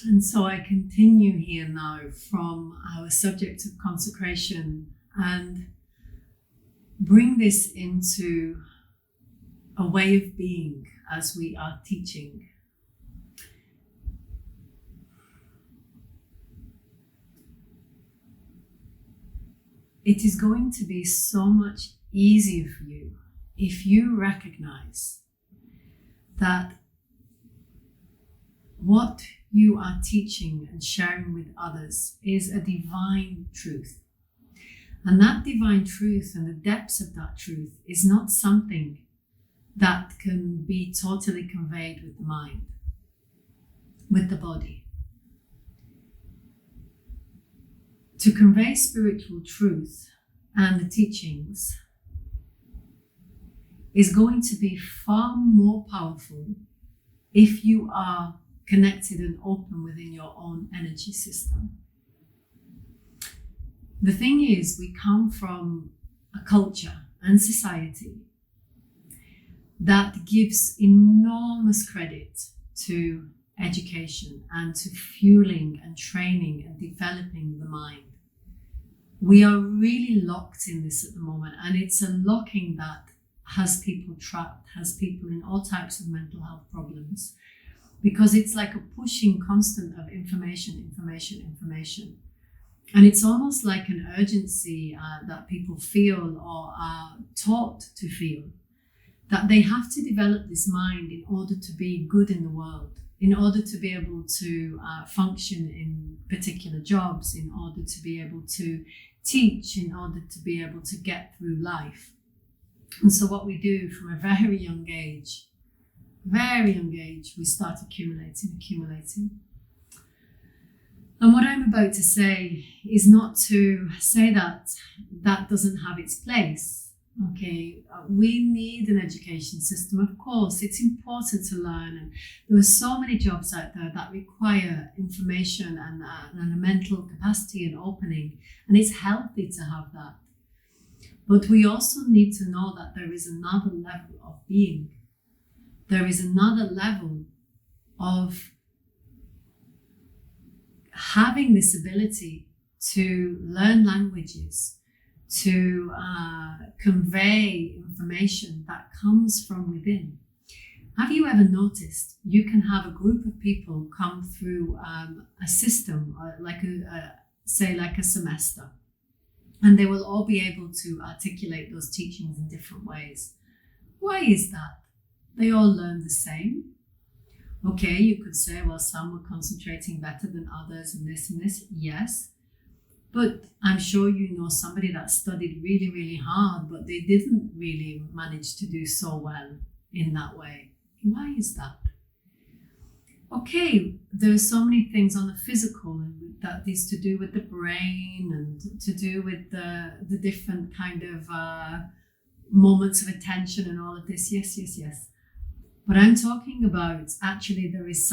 And so I continue here now from our subject of consecration and bring this into a way of being as we are teaching. It is going to be so much easier for you if you recognize that what you are teaching and sharing with others is a divine truth. And that divine truth and the depths of that truth is not something that can be totally conveyed with the mind, with the body. To convey spiritual truth and the teachings is going to be far more powerful if you are connected and open within your own energy system. The thing is, we come from a culture and society that gives enormous credit to education and to fueling and training and developing the mind. We are really locked in this at the moment, and it's a locking that has people trapped, has people in all types of mental health problems, because it's like a pushing constant of information. And it's almost like an urgency that people feel or are taught to feel, that they have to develop this mind in order to be good in the world, in order to be able to function in particular jobs, in order to be able to teach, in order to be able to get through life. And so what we do from a very young age, we start accumulating. And what I'm about to say is not to say that that doesn't have its place. Okay, we need an education system, of course. It's important to learn, and there are so many jobs out there that require information and a mental capacity and opening, and it's healthy to have that. But we also need to know that there is another level of being. There is another level of having this ability to learn languages, to convey information that comes from within. Have you ever noticed you can have a group of people come through a system, like a semester, and they will all be able to articulate those teachings in different ways? Why is that? They all learn the same. Okay, you could say, well, some were concentrating better than others and this, yes. But I'm sure you know somebody that studied really, really hard, but they didn't really manage to do so well in that way. Why is that? Okay, there are so many things on the physical that is to do with the brain and to do with the different kind of moments of attention and all of this. Yes. But I'm talking about, actually, there is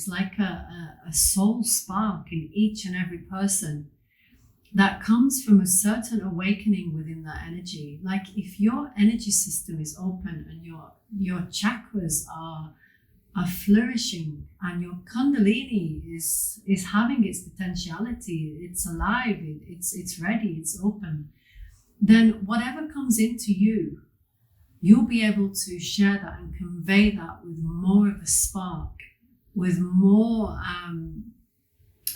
like a soul spark in each and every person that comes from a certain awakening within that energy. Like if your energy system is open and your chakras are flourishing and your kundalini is having its potentiality, it's alive, it's ready, it's open, then whatever comes into you, you'll be able to share that and convey that with more of a spark, with more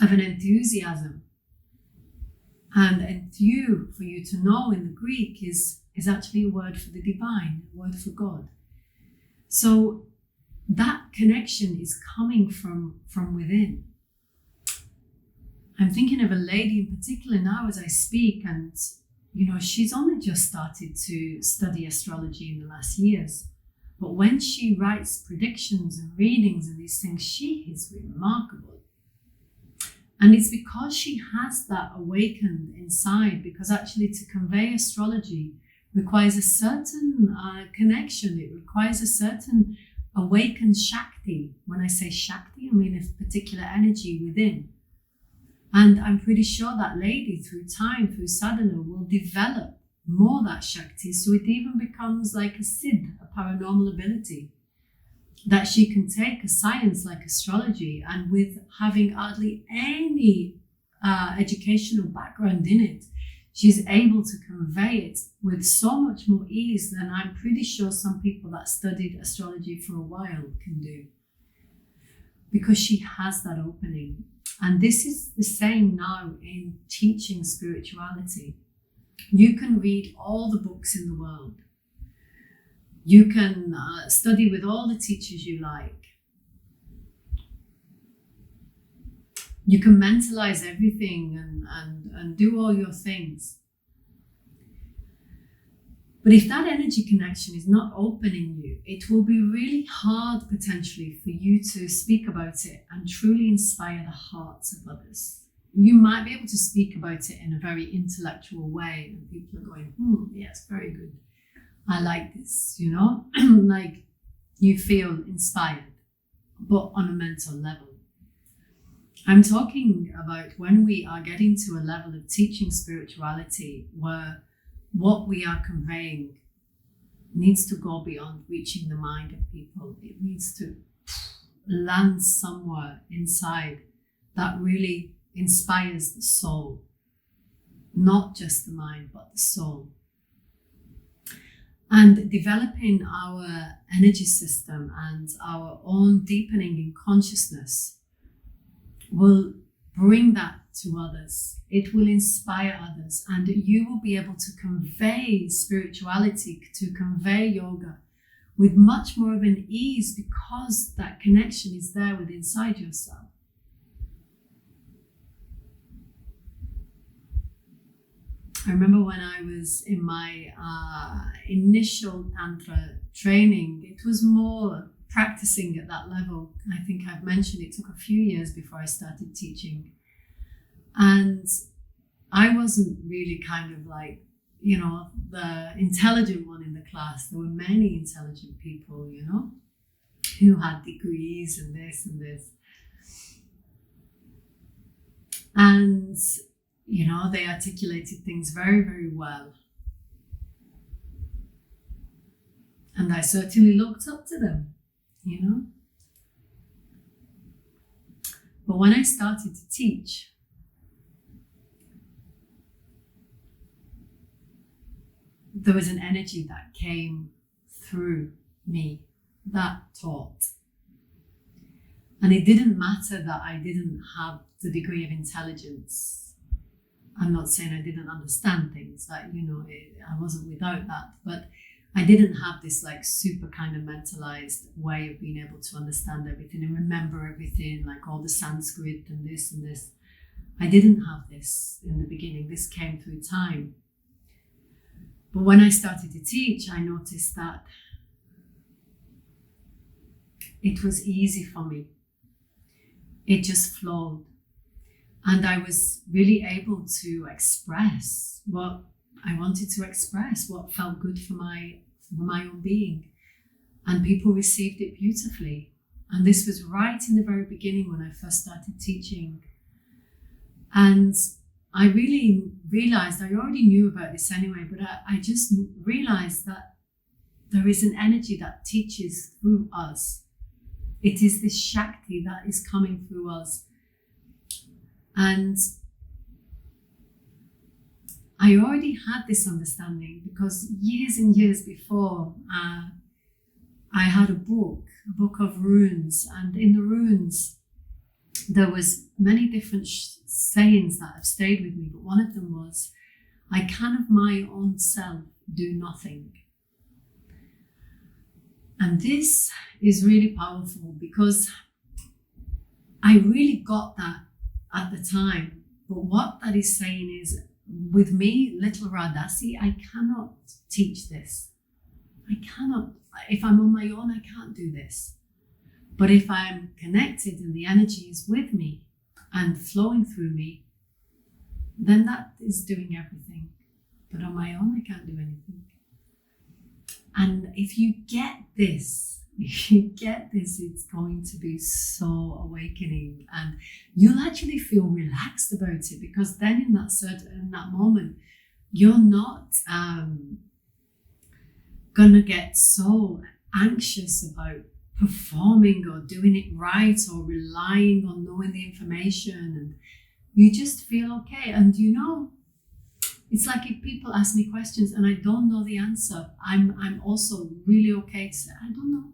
of an enthusiasm. And enthew, for you to know in the Greek, is actually a word for the divine, a word for God. So that connection is coming from within. I'm thinking of a lady in particular now as I speak, and she's only just started to study astrology in the last years. But when she writes predictions and readings and these things, she is remarkable. And it's because she has that awakened inside, because actually to convey astrology requires a certain connection. It requires a certain awakened Shakti. When I say Shakti, I mean a particular energy within. And I'm pretty sure that lady, through time, through sadhana, will develop more that Shakti, so it even becomes like a siddh, a paranormal ability. that she can take a science like astrology, and with having hardly any educational background in it, she's able to convey it with so much more ease than I'm pretty sure some people that studied astrology for a while can do, because she has that opening. And this is the same now in teaching spirituality. You can read all the books in the world. You can study with all the teachers you like. You can mentalize everything and do all your things. But if that energy connection is not open in you, it will be really hard potentially for you to speak about it and truly inspire the hearts of others. You might be able to speak about it in a very intellectual way, and people are going, yes, very good. I like this, you know, like you feel inspired, but on a mental level. I'm talking about when we are getting to a level of teaching spirituality where what we are conveying needs to go beyond reaching the mind of people. It needs to land somewhere inside that really inspires the soul, not just the mind, but the soul. And developing our energy system and our own deepening in consciousness will bring that to others. It will inspire others, and you will be able to convey spirituality, to convey yoga with much more of an ease, because that connection is there within inside yourself. I remember when I was in my initial Tantra training, it was more practicing at that level. I think I've mentioned it took a few years before I started teaching. And I wasn't really kind of like, you know, the intelligent one in the class. There were many intelligent people, you know, who had degrees and this and this. And, you know, they articulated things very, very well. And I certainly looked up to them, you know. But when I started to teach, there was an energy that came through me that taught. And it didn't matter that I didn't have the degree of intelligence. I'm not saying I didn't understand things, that, you know, I wasn't without that, but I didn't have this like super kind of mentalized way of being able to understand everything and remember everything, like all the Sanskrit and this and this. I didn't have this in the beginning. This came through time. But when I started to teach, I noticed that it was easy for me. It just flowed. And I was really able to express what I wanted to express, what felt good for my own being. And people received it beautifully. And this was right in the very beginning when I first started teaching. And I really realized, I already knew about this anyway, but I just realized that there is an energy that teaches through us. It is this Shakti that is coming through us. And I already had this understanding because years and years before, I had a book of runes, and in the runes, there was many different sayings that have stayed with me, but one of them was, I can of my own self do nothing. And this is really powerful because I really got that at the time. But what that is saying is, with me, little Radhasi, I cannot teach this. I cannot. If I'm on my own, I can't do this. But if I'm connected and the energy is with me and flowing through me, then that is doing everything. But on my own, I can't do anything. And if you get this, it's going to be so awakening, and you'll actually feel relaxed about it, because then in that moment, you're not gonna get so anxious about performing or doing it right or relying on knowing the information, and you just feel okay. And it's like if people ask me questions and I don't know the answer, I'm also really okay to say, I don't know.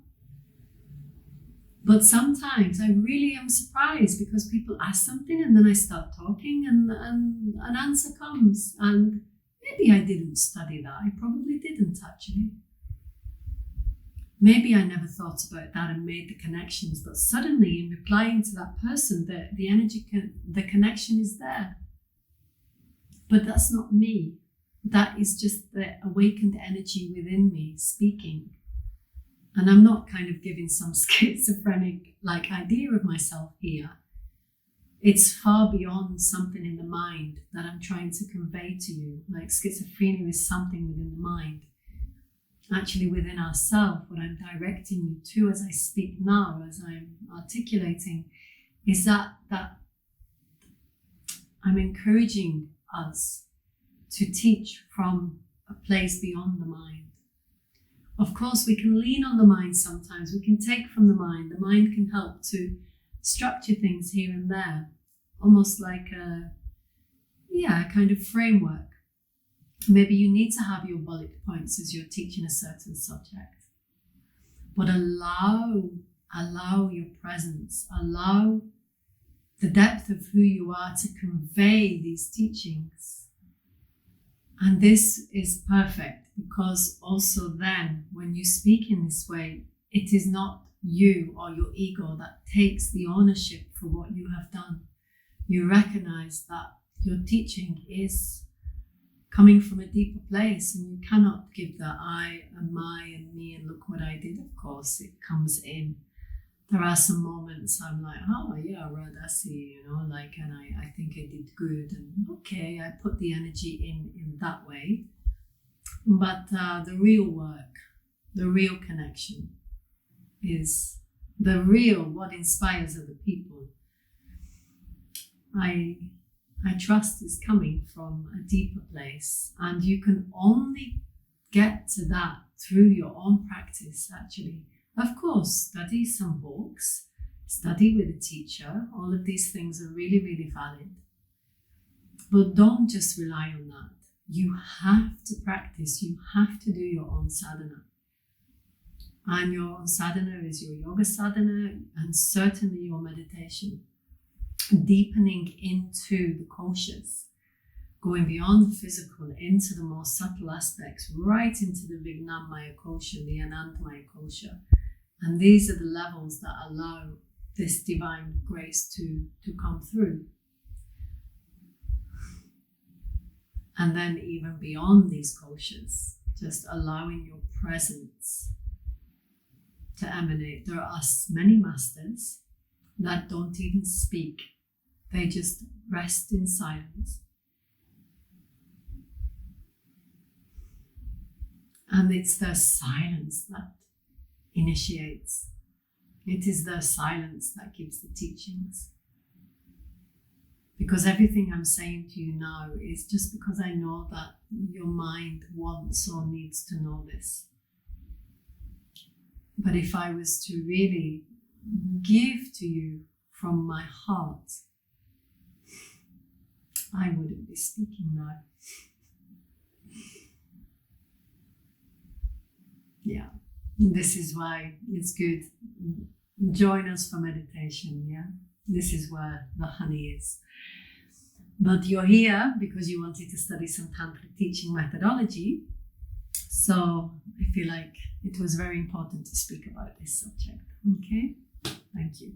But sometimes I really am surprised because people ask something and then I start talking and an answer comes. And maybe I didn't study that. I probably didn't actually. Maybe I never thought about that and made the connections, but suddenly in replying to that person, the energy, the connection is there. But that's not me. That is just the awakened energy within me speaking. And I'm not kind of giving some schizophrenic idea of myself here. It's far beyond something in the mind that I'm trying to convey to you. Like schizophrenia is something within the mind. Actually within ourselves, what I'm directing you to as I speak now, as I'm articulating, is that I'm encouraging us to teach from a place beyond the mind. Of course, we can lean on the mind sometimes. We can take from the mind. The mind can help to structure things here and there, almost like a kind of framework. Maybe you need to have your bullet points as you're teaching a certain subject. But allow your presence, allow the depth of who you are to convey these teachings. And this is perfect because also then when you speak in this way, it is not you or your ego that takes the ownership for what you have done. You recognize that your teaching is coming from a deeper place, and you cannot give the I and my and me and look what I did. Of course, it comes in. There are some moments I'm like, oh yeah, Radhasi, and I think I did good, and okay, I put the energy in that way. But the real work, the real connection is what inspires other people. I trust is coming from a deeper place, and you can only get to that through your own practice, actually. Of course, study some books, study with a teacher. All of these things are really, really valid. But don't just rely on that. You have to practice. You have to do your own sadhana. And your own sadhana is your yoga sadhana, and certainly your meditation. Deepening into the koshas, going beyond the physical into the more subtle aspects, right into the Vijnanamaya kosha, the Anandamaya kosha. And these are the levels that allow this divine grace to come through. And then even beyond these koshas, just allowing your presence to emanate. There are many masters that don't even speak. They just rest in silence. And it's their silence that initiates. It is their silence that gives the teachings. Because everything I'm saying to you now is just because I know that your mind wants or needs to know this. But if I was to really give to you from my heart, I wouldn't be speaking now. Yeah, this is why it's good. Join us for meditation, yeah? This is where the honey is. But you're here because you wanted to study some tantric teaching methodology. So I feel like it was very important to speak about this subject. Okay, thank you.